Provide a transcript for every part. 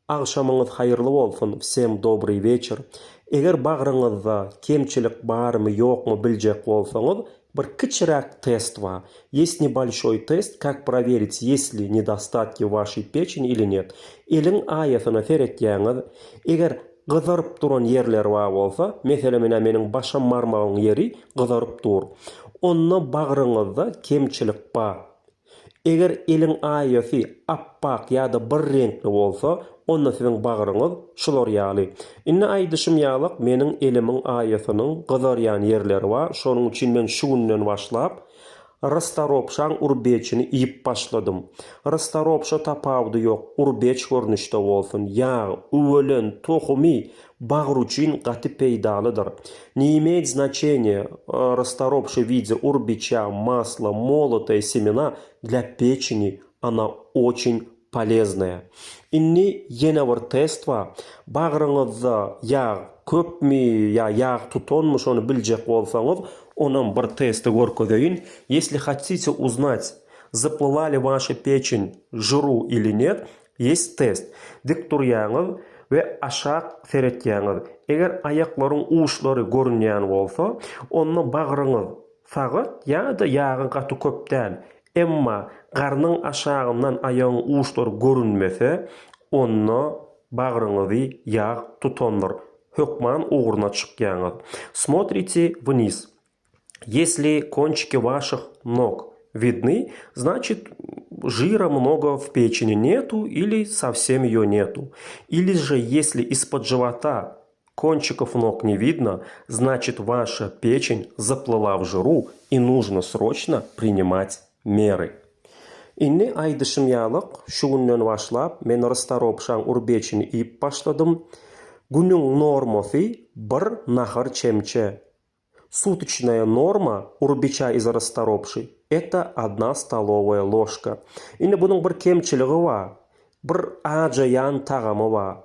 Akşamınız hayırlı olsun. Всем добрый вечер. Eger bagryňyzda kemçilik barmy ýokmy biljek bolsaňyz, bir kiçirak test var. Есть небольшой тест, как проверить, есть ли недостатки в вашей печени или нет. Elin aýasyna seretýäňiz, eger gyzaryp duran yerler var bolsa, meselem meniň başam barmagyň yeri gyzaryp dur. Onda bagryňyzda kemçilik bar. Eger elin aýasy appak ýa-da bir reňkli bolsa, onda siziň bagryňyz şular ýaly. Inne aýdyşym ýalyk meniň elimiň aýasynyň gyzarýan yerleri bar. Şonuň üçin men şu günden başlap rastaropşaň urbečini iýip başladym. Rastaropşa tapawdy ýok, urbeç görnüşde bolsun. Ýa, öwelen, tohumy bagr üçin gaty peýdalydyr. Не имеет значения расторопша в виде урбича, масла, молотая семена для печени, она очень полезная. Inni yine bir test var. Bagryňyzda ýağ köpmi ýa ýağ tutonmy şonu biljek bolsaňyz, onuň bir testi görkezýin. Если хотите узнать, заплыла ли ваша печень жиру или нет, есть тест. Dik turýaňyz we aşağı seretýäňiz. Eger aýaklaryň uçlary görünýän bolsa, onda bagryňyz sagat ýa-da ýagyň gaty köp däl. Emma garnyň aşagyndan aýagyň uçlary görünmese, onda bagryňyzy ýağ tutondyr. Hökman uğruna çykýaňyz. Смотрите вниз. Если кончики ваших ног видны, значит жира много в печени нету или совсем ее нету. Или же если из-под живота кончиков ног не видно, значит ваша печень заплыла в жиру и нужно срочно принимать меры. Inni aýdyşym ýalyk, şu günden başlap men rastaropşaň urbečini iýip başladym. Günüň normasy bir nahar çemçe. Суточная норма урбича из расторопши – это 1 столовая ложка. Indi bunyň bir kemçiligi var. Bir ajayan tagamy var.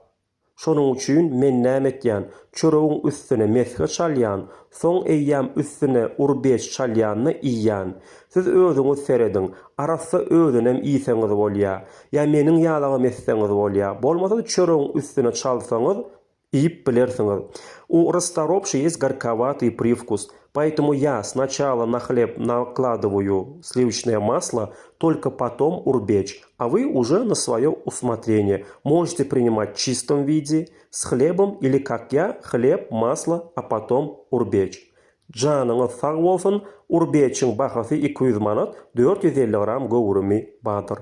Şonuň üçin men näme etýän? Çöregiň üstüne meshe çalýan, soň eýýäm üstüne urbeç çalýanyny iýýän. Siz özüňiz seredin, arassa özünem iýseňiz bolýar. Ya meniň ýalagym etseňiz bolýar. Bolmasa çöregiň üstüne çalsaňyz iýip bilersiňiz. У расторопши есть горьковатый привкус, поэтому я сначала на хлеб накладываю сливочное масло, только потом урбеч, а вы уже на свое усмотрение. Можете принимать в чистом виде, с хлебом или, как я, хлеб, масло, а потом урбеч. Canıňyz sag bolsun, urbечиň bahasy 200 manat, 450 gram gowurmy badyr.